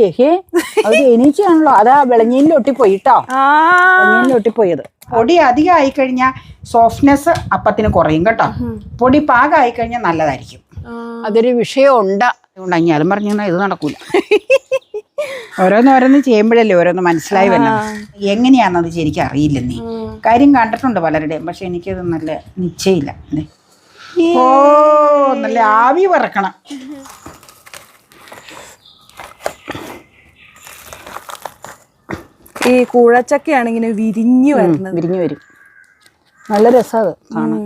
ഏഹേ അത് തേനീച്ചയാണല്ലോ. അതാ വിളഞ്ഞീനിലൊട്ടിപ്പോയി കേട്ടോ. വിളഞ്ഞീനിലൊട്ടിപ്പോയത്. പൊടി അധികം ആയിക്കഴിഞ്ഞാൽ സോഫ്റ്റ്നെസ് അപ്പത്തിന് കുറയും കേട്ടോ. പൊടി പാകമായി കഴിഞ്ഞാൽ നല്ലതായിരിക്കും. അതൊരു വിഷയമുണ്ട്. ഉണങ്ങിയാലും പറഞ്ഞു ഇത് നടക്കൂല. ഓരോന്നോരോന്ന് ചെയ്യുമ്പോഴല്ലേ ഓരോന്ന് മനസ്സിലായി വരുന്നത്. എങ്ങനെയാണെന്നത് ശരിക്കും അറിയില്ല. നീ കാര്യം കണ്ടിട്ടുണ്ട് പലരുടെയും, പക്ഷെ എനിക്കത് നല്ല നിശ്ചയില്ല. ഓ നല്ല ആവി പറക്കണം. ഈ കൂഴച്ചക്കയാണ് ഇങ്ങനെ വിരിഞ്ഞു വരുന്നത്. വിരിഞ്ഞു വരും. നല്ല രസമാണ് കാണാൻ.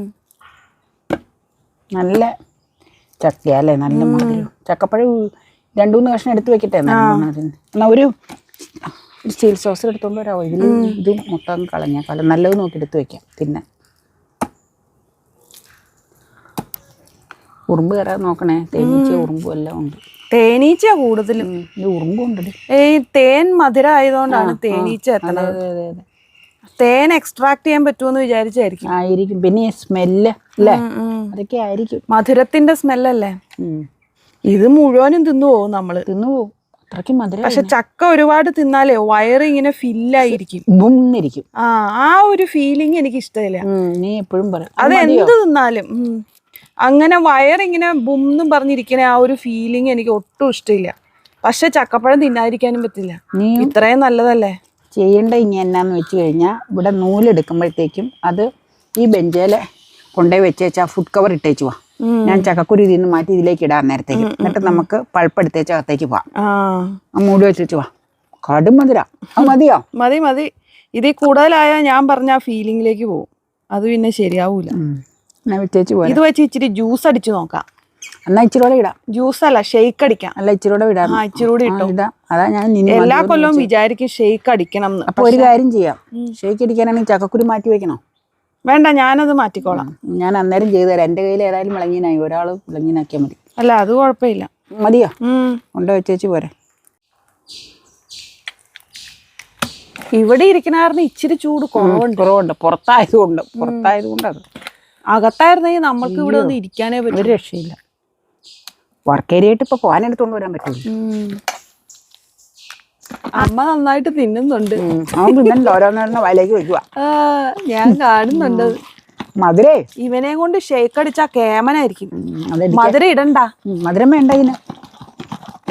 നല്ല ചക്കയല്ലേ, നല്ല മധുരം. ചക്കപ്പഴം 2-3 കഷ്ണം എടുത്ത് വെക്കട്ടെ. എന്നാ ഒരു സ്റ്റീൽ സോസ് എടുത്തോണ്ട് വരാമോ? ഇത് മൊത്തം കളഞ്ഞാൽ നല്ലത് നോക്കി എടുത്ത് വെക്കാം. പിന്നെ ഉറുമ്പ് കയറാൻ നോക്കണേ. തേനീച്ച ഉറുമ്പും എല്ലാം ഉണ്ട്. തേനീച്ച കൂടുതലും. ഉറുമ്പുണ്ട്. ഈ തേൻ മധുരം ആയതുകൊണ്ടാണ് തേനീച്ച എത്തണത്. തേൻ എക്സ്ട്രാക്ട് ചെയ്യാൻ പറ്റുമെന്ന് വിചാരിച്ചായിരിക്കും. ആയിരിക്കും. പിന്നെ സ്മെല്ല് അല്ലേ, അതൊക്കെ ആയിരിക്കും. മധുരത്തിന്റെ സ്മെല്ലല്ലേ. ഇത് മുഴുവനും തിന്നുപോകും നമ്മള്. തിന്നുപോകും, അത്രയ്ക്ക് മധുരം. പക്ഷെ ചക്ക ഒരുപാട് തിന്നാലേ വയറ് ഇങ്ങനെ ഫില്ലായിരിക്കും. ആ ഒരു ഫീലിംഗ് എനിക്ക് ഇഷ്ടമില്ല. നീ എപ്പോഴും പറയും അത് എന്ത് തിന്നാലും അങ്ങനെ വയറിങ്ങനെ ബുംന്നും പറഞ്ഞിരിക്കണ ആ ഒരു ഫീലിംഗ് എനിക്ക് ഒട്ടും ഇഷ്ടമില്ല. പക്ഷെ ചക്കപ്പഴം തിന്നാതിരിക്കാനും പറ്റില്ല. നീ ഇത്രയും നല്ലതല്ലേ. ചെയ്യേണ്ട ഇനി എന്നാന്ന് വെച്ച് കഴിഞ്ഞാൽ, ഇവിടെ നൂലെടുക്കുമ്പോഴത്തേക്കും അത് ഈ ബെഞ്ചേല് കൊണ്ടുപോയി വെച്ചേച്ചാ ഫുഡ് കവർ ഇട്ടേച്ചു പോവാം. ഞാൻ ചക്കക്കുരു ഇതിൽ നിന്ന് മാറ്റി ഇതിലേക്ക് ഇടാൻ നേരത്തേക്കും. എന്നിട്ട് നമുക്ക് പൾപ്പെടുത്തേച്ച് അകത്തേക്ക് പോവാം. മൂടി വെച്ചു പോവാം. കടുമധുര. അത് മതിയോ? മതി മതി. ഇതിൽ കൂടുതലായാൽ ഞാൻ പറഞ്ഞ ആ ഫീലിംഗിലേക്ക് പോകും. അത് പിന്നെ ശരിയാവൂല. ഇത് വെച്ച് ഇച്ചിരി ജ്യൂസ് അടിച്ചു നോക്കാം. എന്നാ ഇച്ചിരി കൂടെ ഇടാം. ജ്യൂസ് അല്ല, ഷെയ്ക്ക് അടിക്കാം. അല്ല ഇച്ചിരി കൂടെ ഇടാം. ഇച്ചിരി കൂടെ ഇട്ടോ. അതാ ഞാൻ എല്ലാ കൊല്ലവും വിചാരിക്കും ഷെയ്ക്ക് അടിക്കണം എന്ന്. അപ്പൊ ഒരു കാര്യം ചെയ്യാം. ഷെയ്ക്ക് അടിക്കാനാണെങ്കിൽ ചക്കക്കുരു മാറ്റി വെക്കണോ? വേണ്ട, ഞാനത് മാറ്റിക്കോളാം. ഞാൻ അന്നേരം ചെയ്തു തരാം. എന്റെ കയ്യിൽ ഏതായാലും വിളങ്ങിനായി. ഒരാൾ വിളങ്ങിനാക്കിയാൽ മതി. അല്ല അത് കുഴപ്പമില്ല. മതിയോ? കൊണ്ട് വെച്ചേച്ച് പോരെ. ഇവിടെ ഇരിക്കണായിരുന്നു ഇച്ചിരി ചൂട് കുറവുണ്ട്. പുറത്തായതുകൊണ്ട് അത്. അകത്തായിരുന്നെങ്കിൽ നമ്മൾക്ക് ഇവിടെ ഒന്നും ഇരിക്കാനേ പറ്റും. ഒരു രക്ഷയില്ല. വർക്ക് ഏരിയ ആയിട്ട് ഇപ്പൊ പോകാനെടുത്തോണ്ട് വരാൻ പറ്റുള്ളൂ. അമ്മ നന്നായിട്ട് തിന്നുന്നുണ്ട്. പിന്നെ ഓരോന്നോരോന്ന് വയലേക്ക് വെക്കുക. ഞാൻ കാണുന്നുണ്ട്. മധുരേ ഇവനെ കൊണ്ട് ഷേക്ക് അടിച്ചാ കേമനായിരിക്കും. മധുരം ഇടണ്ട. മധുരം വേണ്ട ഇതിന്.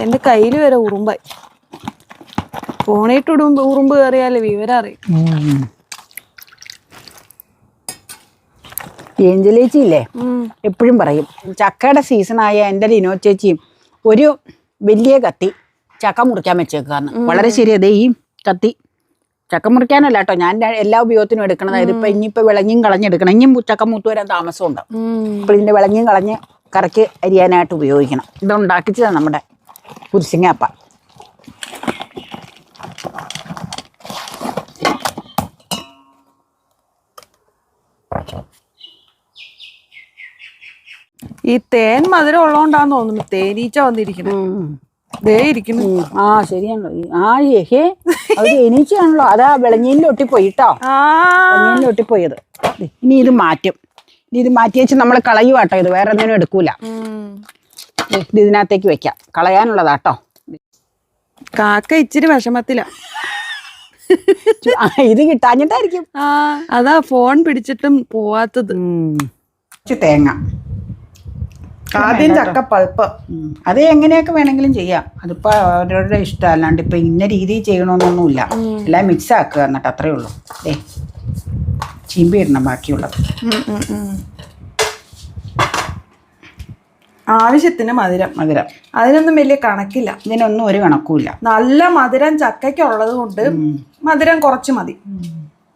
എന്റെ കയ്യില് വരെ ഉറുമ്പായി. ഫോണിട്ട് ഉറുമ്പ് കയറിയാലേ വിവരം അറിയും. ഏഞ്ചലേച്ചി ഇല്ലേ, എപ്പോഴും പറയും ചക്കയുടെ സീസണായ എൻ്റെ ലിനോ ചേച്ചിയും ഒരു വലിയ കത്തി ചക്ക മുറിക്കാൻ വെച്ചേക്കാന്ന്. വളരെ ശരി. അതേ ഈ കത്തി ചക്ക മുറിക്കാനല്ല കേട്ടോ, ഞാൻ എല്ലാ ഉപയോഗത്തിനും എടുക്കണത്. ഇതിപ്പോൾ ഇനിയിപ്പോൾ വിളഞ്ഞും കളഞ്ഞെടുക്കണം. ഇനിയും ചക്ക മൂത്ത് വരാൻ താമസമുണ്ട്. ഇപ്പോൾ ഇതിൻ്റെ വിളഞ്ഞും കളഞ്ഞ് കറക്കി അരിയാനായിട്ട് ഉപയോഗിക്കണം. ഇതുണ്ടാക്കിച്ചതാണ് നമ്മുടെ കുരിശിങ്ങാപ്പ. ഈ തേൻ മധുരം ഉള്ളതുകൊണ്ടാന്ന് തോന്നുന്നു തേനീച്ച വന്നിരിക്കുന്നു. ദേ ഇരിക്കുന്നു. ശരിയാണല്ലോ. ഏഹേ അത് തേനീച്ചയാണല്ലോ. അതാ വിളഞ്ഞീനിലൊട്ടിപ്പോയി കേട്ടോ. വിളഞ്ഞീനിലൊട്ടിപ്പോയത്. ഇനി ഇത് മാറ്റും. ഇത് മാറ്റി വെച്ച് നമ്മൾ കളയുവാട്ടോ. ഇത് വേറെ എന്തെങ്കിലും എടുക്കൂല. ഇത് ഇതിനകത്തേക്ക് വെക്കാം. കളയാനുള്ളതാട്ടോ. കാക്ക ഇച്ചിരി വിഷമത്തില. ഇത് കിട്ടാഞ്ഞിട്ടായിരിക്കും. അതാ ഫോൺ പിടിച്ചിട്ടും പോവാത്തത്. തേങ്ങ, ആദ്യം ചക്ക പൾപ്പ്. അത് എങ്ങനെയൊക്കെ വേണമെങ്കിലും ചെയ്യാം. അതിപ്പോ അവരുടെ ഇഷ്ടം. അല്ലാണ്ട് ഇപ്പൊ ഇന്ന രീതിയിൽ ചെയ്യണമെന്നൊന്നുമില്ല. എല്ലാം മിക്സ് ആക്കുക എന്നിട്ട് അത്രേ ഉള്ളൂ. ചീമ്പി ഇടണം ബാക്കിയുള്ളത്. ആവശ്യത്തിന് മധുരം. അതിനൊന്നും വലിയ കണക്കില്ല. ഇതിനൊന്നും ഒരു കണക്കുമില്ല. നല്ല മധുരം ചക്കയ്ക്കുള്ളത് കൊണ്ട് മധുരം കുറച്ച് മതി.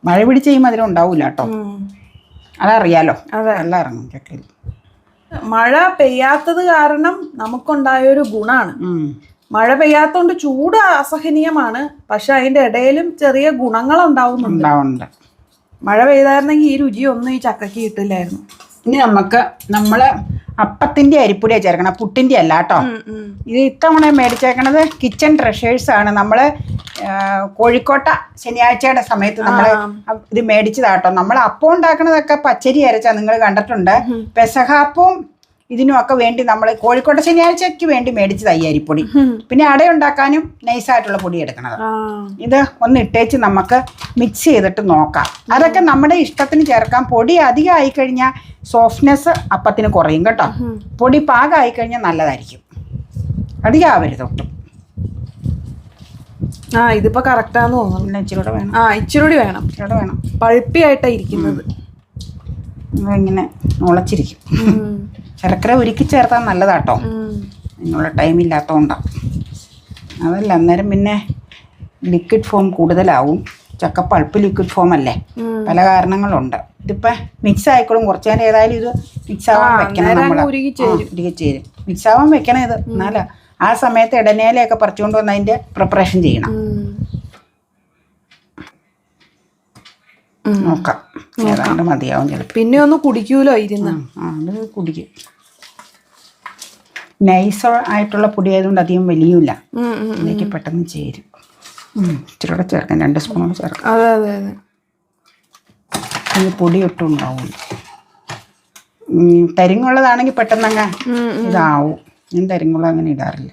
മഴ പിടിച്ച ഈ മധുരം ഉണ്ടാവൂല കേട്ടോ. അതറിയാലോ. എല്ലാം ഇറങ്ങും ചക്കയിൽ. മഴ പെയ്യാത്തത് കാരണം നമുക്കുണ്ടായൊരു ഗുണാണ്. മഴ പെയ്യാത്തോണ്ട് ചൂട് അസഹനീയമാണ്. പക്ഷെ അതിന്റെ ഇടയിലും ചെറിയ ഗുണങ്ങൾ ഉണ്ടാവുന്നുണ്ട്. മഴ പെയ്തായിരുന്നെങ്കിൽ ഈ രുചിയൊന്നും ഈ ചക്കയ്ക്ക് കിട്ടില്ലായിരുന്നു. ഇനി നമ്മള് അപ്പത്തിന്റെ അരിപ്പൊടിയാണ് ചേർക്കണം, പുട്ടിന്റെ അല്ല കേട്ടോ. ഇത് ഇത്തവണ മേടിച്ചേക്കണത് കിച്ചൺ ട്രഷേഴ്സ് ആണ്. നമ്മള് കോഴിക്കോട്ട ശനിയാഴ്ചയുടെ സമയത്ത് നമ്മള് ഇത് മേടിച്ചതാട്ടോ. നമ്മൾ അപ്പം ഉണ്ടാക്കണതൊക്കെ പച്ചരി അരച്ചാ നിങ്ങൾ കണ്ടിട്ടുണ്ട്. പെസഹാപ്പവും ഇതിനുമൊക്കെ വേണ്ടി നമ്മൾ കോഴിക്കോട്ടെ ശനിയാഴ്ചയ്ക്ക് വേണ്ടി മേടിച്ചത് അരിപ്പൊടി. പിന്നെ അട ഉണ്ടാക്കാനും നൈസായിട്ടുള്ള പൊടി എടുക്കണത്. ഇത് ഒന്ന് ഇട്ടേച്ച് നമുക്ക് മിക്സ് ചെയ്തിട്ട് നോക്കാം. അതൊക്കെ നമ്മുടെ ഇഷ്ടത്തിന് ചേർക്കാം. പൊടി അധികം ആയിക്കഴിഞ്ഞാൽ സോഫ്റ്റ്നെസ് അപ്പത്തിന് കുറയും കേട്ടോ. പൊടി പാകമായി കഴിഞ്ഞാൽ നല്ലതായിരിക്കും. അധികം ആവരുത് ഒട്ടും. ഇതിപ്പോ കറക്റ്റാന്ന് തോന്നുന്നു. പിന്നെ ഇച്ചിരി കൂടെ വേണം. ഇച്ചിരി വേണം. ഇച്ചിരി വേണം. പഴുപ്പിയായിട്ടാണ് ഇരിക്കുന്നത്. ഇങ്ങനെ മുളച്ചിരിക്കും. ശർക്കര ഉരുക്കി ചേർത്താൽ നല്ലതാട്ടോ. അതിനുള്ള ടൈമില്ലാത്തതുകൊണ്ടാണ്. അതല്ല, അന്നേരം പിന്നെ ലിക്വിഡ് ഫോം കൂടുതലാവും. ചക്ക പൾപ്പ് ലിക്വിഡ് ഫോം അല്ലേ, പല കാരണങ്ങളുണ്ട്. ഇതിപ്പോൾ മിക്സ് ആയിക്കോളും. കുറച്ച് നേരം ഏതായാലും ഇത് മിക്സ് ആവാൻ വെക്കണം. നമ്മൾ ഉരുകി ചേരും. മിക്സ് ആവാൻ വെക്കണം ഇത്. എന്നാലാ ആ സമയത്ത് ഇടനേലയൊക്കെ പറിച്ചുകൊണ്ട് വന്ന് അതിൻ്റെ പ്രിപ്പറേഷൻ ചെയ്യണം. നോക്കാം, ഏതാണ്ട് മതിയാവും ചിലപ്പോൾ. പിന്നെ ഒന്ന് കുടിക്കൂലോ ഇരുന്ന്. അത് കുടിക്കും. നൈസ് ആയിട്ടുള്ള പൊടി ആയതുകൊണ്ട് അധികം വലിയില്ല. ഇതിലേക്ക് പെട്ടെന്ന് ചേരും. ഇച്ചിരി കൂടെ ചേർക്കാം, 2 സ്പൂൺ കൂടെ ചേർക്കാം. അതെ അതെ അതെ. ഇത് പൊടി ഒട്ടും ഉണ്ടാവും. തരിങ്ങുള്ളതാണെങ്കിൽ പെട്ടെന്നങ്ങ് ഇതാവും. ഞാൻ തരിങ്ങുള്ളത് അങ്ങനെ ഇടാറില്ല.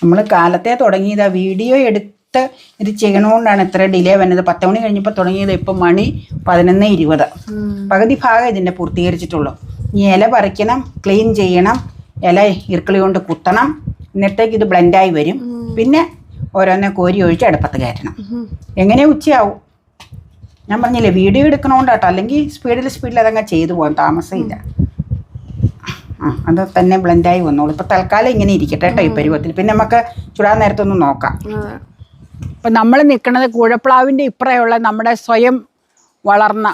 നമ്മൾ കാലത്തെ തുടങ്ങിയതാ വീഡിയോ എടുത്ത് ഇത് ചെയ്യണോണ്ടാണ് ഇത്ര ഡിലേ വന്നത്. 10 മണി കഴിഞ്ഞപ്പോൾ തുടങ്ങിയത്. ഇപ്പം മണി 11:20. പകുതി ഭാഗം ഇതിൻ്റെ പൂർത്തീകരിച്ചിട്ടുള്ളൂ. ഇനി ഇല പറിക്കണം, ക്ലീൻ ചെയ്യണം, ഇല ഇറുക്കളി കൊണ്ട് കുത്തണം. എന്നിട്ടേക്ക് ഇത് ബ്ലെൻഡായി വരും. പിന്നെ ഓരോന്നെ കോരി ഒഴിച്ച് അടുപ്പത്ത് കയറ്റണം. എങ്ങനെ ഉച്ചയാവും. ഞാൻ പറഞ്ഞില്ലേ വീഡിയോ എടുക്കണോണ്ടാട്ടോ. അല്ലെങ്കിൽ സ്പീഡിൽ അതങ്ങ് ചെയ്തു പോകാൻ താമസമില്ല. അത് തന്നെ ബ്ലെൻഡായി വന്നോളൂ. ഇപ്പോൾ തൽക്കാലം ഇങ്ങനെ ഇരിക്കട്ടെ കേട്ടോ ഈ പരുവത്തിൽ. പിന്നെ നമുക്ക് ചുടാൻ നേരത്തൊന്ന് നോക്കാം. ഇപ്പം നമ്മൾ നിൽക്കുന്നത് കൂഴപ്ലാവിൻ്റെ ഇപ്പറയുള്ള നമ്മുടെ സ്വയം വളർന്ന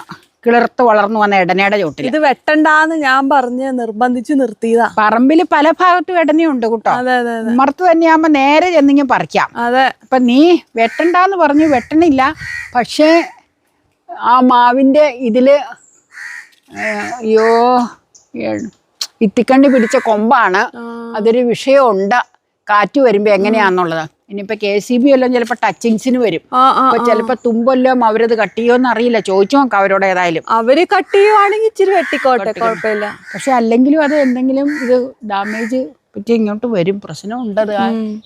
കിളിർത്ത് വളർന്നു വന്ന ഇടനയുടെ ചോട്ടിൽ. ഇത് വെട്ടണ്ടാന്ന് ഞാൻ പറഞ്ഞ് നിർബന്ധിച്ച് നിർത്തിയതാ. പറമ്പിൽ പല ഭാഗത്തും ഇടനയുണ്ട് കേട്ടോ. ഉമ്മർത്ത് തന്നെയാകുമ്പോൾ നേരെ ചെന്നിങ്ങനെ പറിക്കാം. അതെ. അപ്പം നീ വെട്ടണ്ടാന്ന് പറഞ്ഞു, വെട്ടണില്ല. പക്ഷേ ആ മാവിൻ്റെ ഇതിൽ ഇത്തിക്കണ്ടി പിടിച്ച കൊമ്പാണ്. അതൊരു വിഷയമുണ്ട് കാറ്റ് വരുമ്പോൾ എങ്ങനെയാണെന്നുള്ളത്. ഇനിയിപ്പോൾ KCB എല്ലാം ചിലപ്പോൾ ടച്ചിങ്സിന് വരും. അപ്പോൾ ചിലപ്പോൾ തുമ്പെല്ലാം അവരത് കട്ട് ചെയ്യുമോന്ന് അറിയില്ല. ചോദിച്ചു നോക്കാം അവരോട്. ഏതായാലും അവര് കട്ട് ചെയ്യുവാണെങ്കിൽ ഇച്ചിരി വെട്ടിക്കോട്ടെ, കുഴപ്പമില്ല. പക്ഷെ അല്ലെങ്കിലും അത് എന്തെങ്കിലും ഇത് ഡാമേജ് പറ്റി ഇങ്ങോട്ട് വരും. പ്രശ്നമുണ്ട്. അത്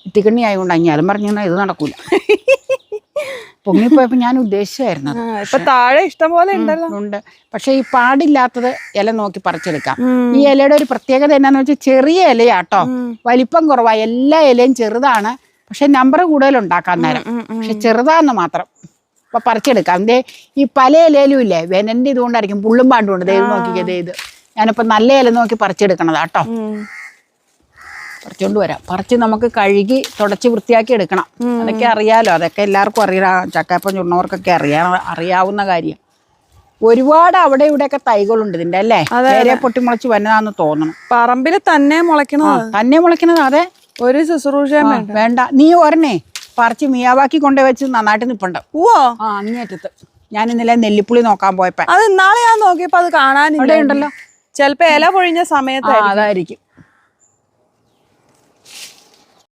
ഇത്തിക്കണ്ണി ആയതുകൊണ്ട് ഞാനും പറഞ്ഞു ഇത് നടക്കൂല. പൊങ്ങിപ്പോയപ്പോൾ ഞാൻ ഉദ്ദേശിച്ചായിരുന്നു. ഇപ്പൊ താഴെ ഇഷ്ടം പോലെ ഉണ്ട്. പക്ഷെ ഈ പാടില്ലാത്തത് ഇല നോക്കി പറിച്ചെടുക്കാം. ഈ ഇലയുടെ ഒരു പ്രത്യേകത എന്നാന്ന് വെച്ചാൽ ചെറിയ ഇലയാട്ടോ, വലിപ്പം കുറവാ. എല്ലാ ഇലയും ചെറുതാണ്. പക്ഷെ നമ്പർ കൂടുതലുണ്ടാക്കാൻ നേരം. പക്ഷെ ചെറുതാന്ന് മാത്രം. അപ്പൊ പറിച്ചെടുക്കാം. എന്തേ ഈ പല ഇലയിലും ഇല്ലേ വെനന്റെ ഇതുകൊണ്ടായിരിക്കും പുള്ളും പാണ്ടുകൊണ്ട്. ദൈവം നോക്കിക്കേ ഇത്. ഞാനിപ്പോ നല്ല ഇല നോക്കി പറിച്ചെടുക്കണതാട്ടോ. പറിച്ചുകൊണ്ട് വരാം. പറിച്ച് നമുക്ക് കഴുകി തുടച്ച് വൃത്തിയാക്കി എടുക്കണം. അതൊക്കെ അറിയാലോ. അതൊക്കെ എല്ലാവർക്കും അറിയാം. ചക്കയപ്പം ചുണ്ണവർക്കൊക്കെ അറിയാവുന്ന കാര്യം. ഒരുപാട് അവിടെ ഇവിടെയൊക്കെ തൈകളുണ്ട് ഇതിന്റെ അല്ലേ. വേറെ പൊട്ടിമുളച്ച് വന്നതാന്ന് തോന്നണം. പറമ്പിൽ തന്നെ മുളയ്ക്കണത്. അതെ, ഒരു ശുശ്രൂഷയും വേണ്ട. നീ ഒരെണ്ണേ പറിച്ച് മിയാവാക്കി കൊണ്ടുവച്ച് നന്നായിട്ട് നിപ്പുണ്ട്. അങ്ങേറ്റത്ത് ഞാൻ ഇന്നലെ നെല്ലിപ്പുളി നോക്കാൻ പോയപ്പോ അത് ഇന്നാളെ ഞാൻ നോക്കിയപ്പോ അത് കാണാനില്ല. ഉണ്ടല്ലോ, ചിലപ്പോ ഇല പൊഴിഞ്ഞ സമയത്ത് അതായിരിക്കും.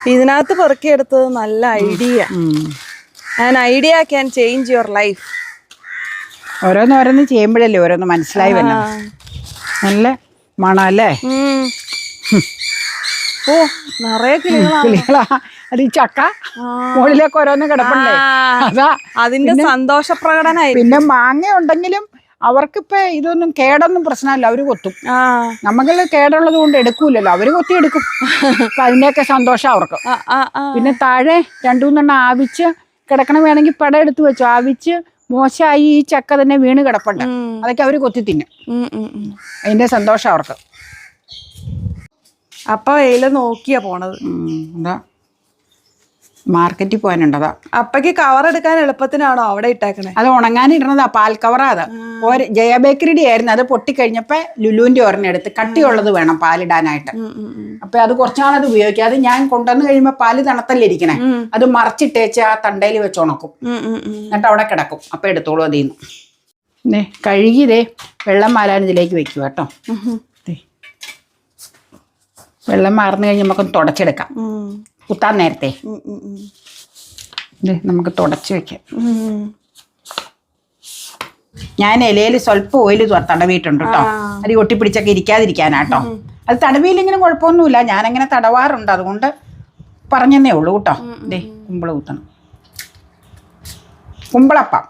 ഇതിനകത്ത് പെറുക്കിയെടുത്തത് നല്ല idea. Idea can change your life. ഓരോന്നോരോന്ന് ചെയ്യുമ്പോഴല്ലേ ഓരോന്ന് മനസ്സിലായി വരുന്നത്. നല്ല മണം അല്ലേ. നിറയെ കിളികളാ. അത് ഈ ചക്ക മുകളിലേക്ക് ഓരോന്ന് കിടപ്പുണ്ടേ. അതാ അതിന്റെ സന്തോഷ പ്രകടനമായി. പിന്നെ മാങ്ങ ഉണ്ടെങ്കിലും അവർക്കിപ്പോ ഇതൊന്നും കേടൊന്നും പ്രശ്നമല്ല. അവര് കൊത്തും. നമുക്ക് കേടുള്ളത് കൊണ്ട് എടുക്കൂലല്ലോ, അവര് കൊത്തി എടുക്കും. അപ്പൊ അതിന്റെയൊക്കെ സന്തോഷം അവർക്ക്. പിന്നെ താഴെ 2-3 ആവിച്ച് കിടക്കണം. വേണമെങ്കിൽ പടം എടുത്ത് വെച്ചു. ആവിച്ച് മോശമായി ഈ ചക്ക തന്നെ വീണ് കിടപ്പുണ്ട്. അതൊക്കെ അവര് കൊത്തി തിന്നും. അതിന്റെ സന്തോഷം അവർക്ക്. അപ്പൊ ഇല നോക്കിയാ പോണത്. എന്താ മാർക്കറ്റിൽ പോകാനുണ്ടതാ. അപ്പക്ക് കവർ എടുക്കാൻ എളുപ്പത്തിനാണോ അവിടെ ഇട്ടേക്കണേ? അത് ഉണങ്ങാനിടുന്നതാ. പാൽ കവറാ. അത് ജയ ബേക്കറിയുടെ ആയിരുന്നു. അത് പൊട്ടിക്കഴിഞ്ഞപ്പോ ലുലുവിന്റെ ഒരെണ്ണം എടുത്ത്. കട്ടിയുള്ളത് വേണം പാലിടാനായിട്ട്. അപ്പൊ അത് കുറച്ചാളത് ഉപയോഗിക്കാം. അത് ഞാൻ കൊണ്ടുവന്ന് കഴിയുമ്പോ പാല് തണുത്തല്ലേ ഇരിക്കണേ. അത് മറിച്ചിട്ടേച്ച് ആ തണ്ടയിൽ വെച്ച് ഉണക്കും. എന്നിട്ട് അവിടെ കിടക്കും. അപ്പൊ എടുത്തോളൂ അതിന്ന്. കഴുകിയതേ വെള്ളം മാറാൻ ഇതിലേക്ക് വെക്കുക കേട്ടോ. വെള്ളം മാറുന്നു കഴിഞ്ഞ് നമുക്കൊന്ന് തുടച്ചെടുക്കാം. കുത്താൻ നേരത്തെ നമുക്ക് തുടച്ച് വെക്കാം. ഞാൻ ഇലയിൽ സ്വല്പം ഓയിൽ തടവിയിട്ടുണ്ട് കേട്ടോ. അത് ഒട്ടിപ്പിടിച്ചൊക്കെ ഇരിക്കാതിരിക്കാനാട്ടോ. അത് തടവിയില്ലെങ്കിലും കുഴപ്പമൊന്നുമില്ല, ഞാനങ്ങനെ തടവാറുണ്ട്, അതുകൊണ്ട് പറഞ്ഞതേ ഉള്ളൂ കേട്ടോ. ദേ കുമ്പള കുത്തണം, കുമ്പളപ്പം.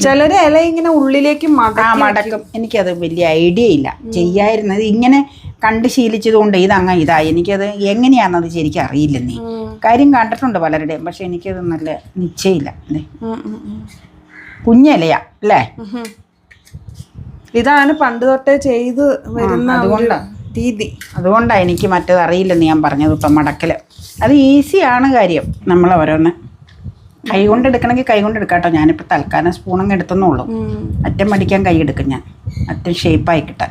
ചിലര് ഇല ഇങ്ങനെ ഉള്ളിലേക്ക് മടക്കും. എനിക്കത് വലിയ ഐഡിയ ഇല്ല ചെയ്യായിരുന്നത്, ഇങ്ങനെ കണ്ട് ശീലിച്ചതുകൊണ്ട് ഇതങ്ങ് ഇതായി. എനിക്കത് എങ്ങനെയാണെന്നത് ശരിക്കും അറിയില്ല. നീ കാര്യം കണ്ടിട്ടുണ്ട് പലരുടെയും, പക്ഷെ എനിക്കത് നല്ല നിശ്ചയില്ല. കുഞ്ഞലയാ അല്ലേ? ഇതാണ് പണ്ട് തൊട്ടേ ചെയ്ത് വരുന്ന അതുകൊണ്ടാണ് രീതി. അതുകൊണ്ടാണ് എനിക്ക് മറ്റത് അറിയില്ലെന്ന് ഞാൻ പറഞ്ഞത്. ഇപ്പം മടക്കൽ അത് ഈസിയാണ് കാര്യം. നമ്മൾ ഓരോന്ന് കൈ കൊണ്ട് എടുക്കണമെങ്കിൽ കൈ കൊണ്ട് എടുക്കാം കേട്ടോ. ഞാനിപ്പോൾ തൽക്കാലം സ്പൂണങ്ങ് എടുത്തെന്നുള്ളൂ. അറ്റം മടിക്കാൻ കൈ എടുക്കും ഞാൻ, അറ്റം ഷേപ്പായി കിട്ടാൻ.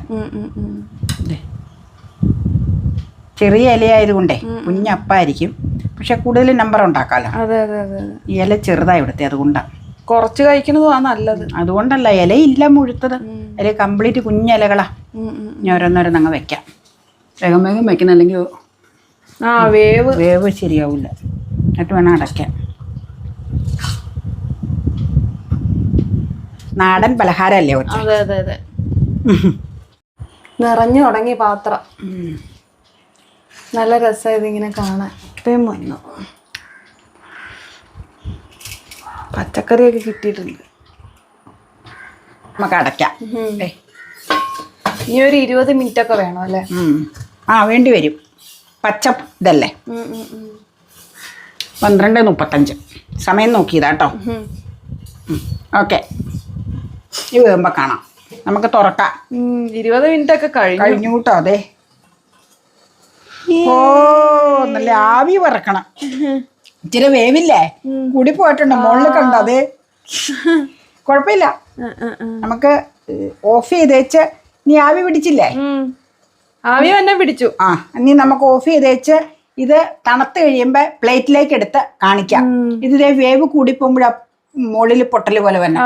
ചെറിയ ഇലയായതുകൊണ്ടേ കുഞ്ഞപ്പായിരിക്കും, പക്ഷെ കൂടുതൽ നമ്പർ ഉണ്ടാക്കാമല്ലോ. ഈ ഇല ചെറുതായി ഇവിടുത്തെ, അതുകൊണ്ടാണ് കുറച്ച് കഴിക്കുന്നതുമാണ് നല്ലത്. അതുകൊണ്ടല്ല, ഇലയില്ല മുഴുത്തത്, ഇല കംപ്ലീറ്റ് കുഞ്ഞിലകളാ. ഞാൻ ഓരോന്നോരോന്നങ്ങ് വെക്കാം. വേഗം വേഗം വെക്കണം, അല്ലെങ്കിൽ വേവ് ശരിയാവില്ല. എന്നിട്ട് വേണം അടയ്ക്കാൻ. നാടൻ പലഹാരമല്ലേ? അതെ നിറഞ്ഞു തുടങ്ങി പാത്രം. നല്ല രസമായത് ഇങ്ങനെ കാണാൻ. ഇപ്പം വന്നു പച്ചക്കറിയൊക്കെ കിട്ടിയിട്ടുണ്ട്. നമുക്ക് അടയ്ക്കാം. ഇനി ഒരു 20 മിനിറ്റ് ഒക്കെ വേണം അല്ലേ? വേണ്ടി വരും. പച്ച ഇതല്ലേ? 12:35 സമയം നോക്കിയതാട്ടോ. ഓക്കെ, ഈ വേകുമ്പോൾ കാണാം. നമുക്ക് തുറക്കാം. 20 മിനിറ്റ് ഒക്കെ കഴിഞ്ഞു കേട്ടോ. അതെ, ഓ നല്ല ആവി പറക്കണം. ഇച്ചിരി വേവില്ലേ, കൂടി പോയിട്ടുണ്ട്. മുകളിൽ കണ്ടോ? അതെ, കുഴപ്പമില്ല. നമുക്ക് ഓഫ് ചെയ്തേച്ച് നീ ആവി പിടിച്ചില്ലേ? ആവി തന്നെ പിടിച്ചു. ഇനി നമുക്ക് ഓഫ് ചെയ്തേച്ച് ഇത് തണുത്ത് കഴിയുമ്പോൾ പ്ലേറ്റിലേക്ക് എടുത്ത് കാണിക്കാം. ഇതിലെ വേവ് കൂടി പോകുമ്പോഴാ മുകളിൽ പൊട്ടൽ പോലെ തന്നെ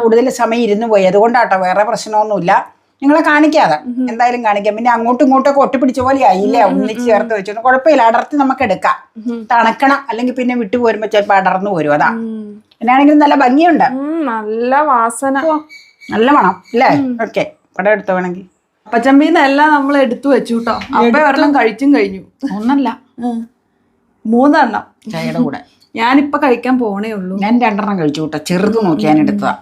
കൂടുതൽ സമയം ഇരുന്ന് പോയി. അതുകൊണ്ടാട്ടോ, വേറെ പ്രശ്നമൊന്നുമില്ല. നിങ്ങളെ കാണിക്കാതെ എന്തായാലും കാണിക്കാം. പിന്നെ അങ്ങോട്ടും ഇങ്ങോട്ടൊക്കെ ഒട്ടിപ്പിടിച്ച പോലെ ആയില്ലേ, ഒന്നിച്ച് ചേർത്ത് വെച്ചു. കുഴപ്പമില്ല, അടർത്തി നമുക്ക് എടുക്കാം. തണുക്കണം, അല്ലെങ്കിൽ പിന്നെ വിട്ടു പോരുമ്പോ ചിലപ്പോൾ അടർന്നു പോരും. അതാ എന്നാണെങ്കിലും നല്ല ഭംഗിയുണ്ട്, നല്ല വാസന, നല്ല മണം അല്ലേ? ഓക്കെ, പടം എടുത്തോ വേണമെങ്കിൽ. അപ്പച്ചമ്പീന്നെല്ലാം നമ്മൾ എടുത്തു വെച്ചു കേട്ടോ. അപ്പൊ ഒരെണ്ണം കഴിച്ചും കഴിഞ്ഞു. ഒന്നല്ല 3 എണ്ണം ചായയുടെ കൂടെ. ഞാനിപ്പൊ കഴിക്കാൻ പോണേ ഉള്ളൂ. ഞാൻ 2 എണ്ണം കഴിച്ചു കേട്ടോ. ചെറുത് നോക്കി ഞാൻ എടുത്തതാ.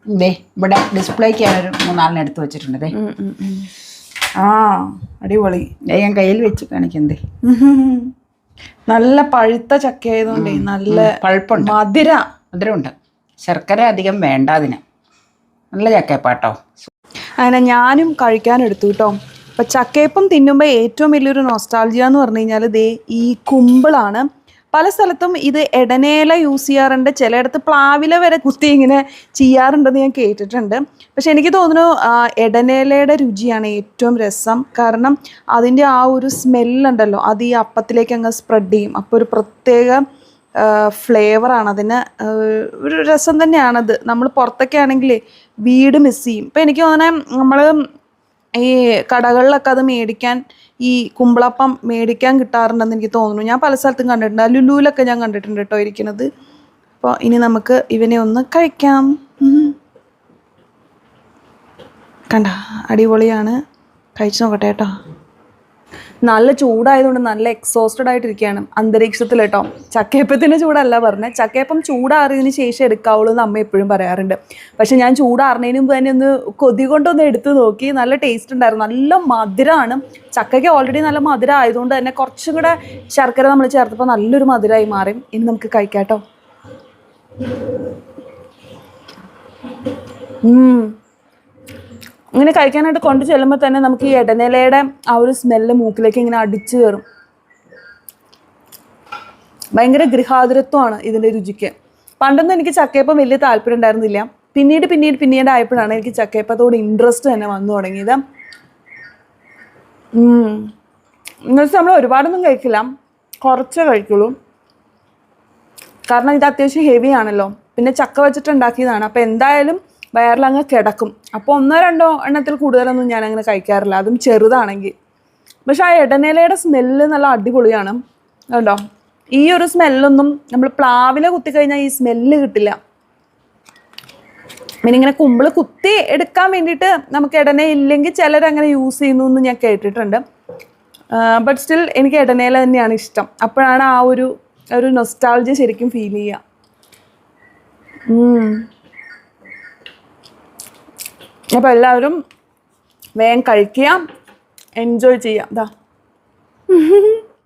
ദേ ഇവിടെ ഡിസ്പ്ലേക്ക് ഞാനൊരു 3-4 എടുത്ത് വെച്ചിട്ടുണ്ട്. അടിപൊളി. ഞാൻ കയ്യിൽ വെച്ച് കാണിക്കണ്ടേ. നല്ല പഴുത്ത ചക്ക ആയതുകൊണ്ടേ നല്ല പഴുപ്പുണ്ട്, മധുരമുണ്ട്. ശർക്കര അധികം വേണ്ട അതിന്. നല്ല ചക്കയപ്പാട്ടോ. അങ്ങനെ ഞാനും കഴിക്കാനെടുത്തു കേട്ടോ. അപ്പം ചക്കയപ്പം തിന്നുമ്പോൾ ഏറ്റവും വലിയൊരു നൊസ്റ്റാൾജിയ എന്ന് പറഞ്ഞു കഴിഞ്ഞാൽ ദേ ഈ കുമ്പിളാണ്. പല സ്ഥലത്തും ഇത് എടനേല യൂസ് ചെയ്യാറുണ്ട്, ചിലയിടത്ത് പ്ലാവില വരെ കുത്തി ഇങ്ങനെ ചെയ്യാറുണ്ടെന്ന് ഞാൻ കേട്ടിട്ടുണ്ട്. പക്ഷെ എനിക്ക് തോന്നുന്നു എടനേലയുടെ രുചിയാണ് ഏറ്റവും രസം. കാരണം അതിൻ്റെ ആ ഒരു സ്മെല്ലുണ്ടല്ലോ, അത് ഈ അപ്പത്തിലേക്ക് അങ്ങ് സ്പ്രെഡ് ചെയ്യും. അപ്പോൾ ഒരു പ്രത്യേക ഫ്ലേവറാണ് അതിന്. ഒരു രസം തന്നെയാണത്. നമ്മൾ പുറത്തൊക്കെ ആണെങ്കിൽ വീട് മിസ് ചെയ്യും. ഇപ്പം എനിക്ക് തോന്നുന്നത് നമ്മൾ ഈ കടകളിലൊക്കെ അത് മേടിക്കാൻ, ഈ കുമ്പളപ്പം മേടിക്കാൻ കിട്ടാറുണ്ടെന്ന് എനിക്ക് തോന്നുന്നു. ഞാൻ പല സ്ഥലത്തും കണ്ടിട്ടുണ്ട്. ലുലുവിലൊക്കെ ഞാൻ കണ്ടിട്ടുണ്ട് കേട്ടോ ഇരിക്കുന്നത്. അപ്പോൾ ഇനി നമുക്ക് ഇവനെ ഒന്ന് കഴിക്കാം. കണ്ട, അടിപൊളിയാണ്. കഴിച്ചു നോക്കട്ടെ കേട്ടോ. നല്ല ചൂടായതുകൊണ്ട് നല്ല എക്സോസ്റ്റഡ് ആയിട്ടിരിക്കുകയാണ് അന്തരീക്ഷത്തിൽ കേട്ടോ. ചക്കയപ്പത്തിൻ്റെ ചൂടല്ല പറഞ്ഞത്, ചക്കയപ്പം ചൂടാറിയതിന് ശേഷം എടുക്കാവുള്ളൂ എന്ന് അമ്മ എപ്പോഴും പറയാറുണ്ട്. പക്ഷെ ഞാൻ ചൂടാറുന്നതിന് മുമ്പ് തന്നെ ഒന്ന് കൊതി കൊണ്ടൊന്ന് എടുത്ത് നോക്കി. നല്ല ടേസ്റ്റ് ഉണ്ടായിരുന്നു, നല്ല മധുരമാണ്. ചക്കയ്ക്ക് ഓൾറെഡി നല്ല മധുരം ആയതുകൊണ്ട് തന്നെ കുറച്ചും കൂടെ ശർക്കര നമ്മൾ ചേർത്തപ്പോൾ നല്ലൊരു മധുരമായി മാറി. ഇനി നമുക്ക് കഴിക്കാം കേട്ടോ. ഇങ്ങനെ കഴിക്കാനായിട്ട് കൊണ്ടു ചെല്ലുമ്പോൾ തന്നെ നമുക്ക് ഈ എടനിലയുടെ ആ ഒരു സ്മെല്ല് മൂക്കിലേക്ക് ഇങ്ങനെ അടിച്ചു കയറും. ഭയങ്കര ഗൃഹാതുരത്വമാണ് ഇതിൻ്റെ രുചിക്ക്. പണ്ടൊന്നും എനിക്ക് ചക്കയപ്പം വലിയ താല്പര്യം ഉണ്ടായിരുന്നില്ല. പിന്നീട് ആയപ്പോഴാണ് എനിക്ക് ചക്കയപ്പത്തോട് ഇൻട്രസ്റ്റ് തന്നെ വന്നു തുടങ്ങിയത്. എന്നുവെച്ചാൽ നമ്മൾ ഒരുപാടൊന്നും കഴിക്കില്ല, കുറച്ചേ കഴിക്കുള്ളൂ. കാരണം ഇത് അത്യാവശ്യം ഹെവി ആണല്ലോ. പിന്നെ ചക്ക വെച്ചിട്ട് ഉണ്ടാക്കിയതാണ്. അപ്പോൾ എന്തായാലും വയറിലങ്ങ് കിടക്കും. അപ്പോൾ 1-2 എണ്ണത്തിൽ കൂടുതലൊന്നും ഞാനങ്ങനെ കഴിക്കാറില്ല, അതും ചെറുതാണെങ്കിൽ. പക്ഷെ ആ എടനിലയുടെ സ്മെല്ല് നല്ല അടിപൊളിയാണ് കേട്ടോ. ഈ ഒരു സ്മെല്ലൊന്നും നമ്മൾ പ്ലാവില കുത്തിക്കഴിഞ്ഞാൽ ഈ സ്മെല്ല് കിട്ടില്ല. പിന്നെ ഇങ്ങനെ കുമ്പിള് കുത്തി എടുക്കാൻ വേണ്ടിയിട്ട് നമുക്ക് ഇടനെ ഇല്ലെങ്കിൽ ചിലരങ്ങനെ യൂസ് ചെയ്യുന്നു എന്ന് ഞാൻ കേട്ടിട്ടുണ്ട്. ബട്ട് സ്റ്റിൽ എനിക്ക് ഇടനയില തന്നെയാണ് ഇഷ്ടം. അപ്പോഴാണ് ആ ഒരു നൊസ്റ്റാൾജി ശരിക്കും ഫീൽ ചെയ്യുക. അപ്പോൾ എല്ലാവരും വേഗം കഴിക്കുക, എൻജോയ് ചെയ്യാം.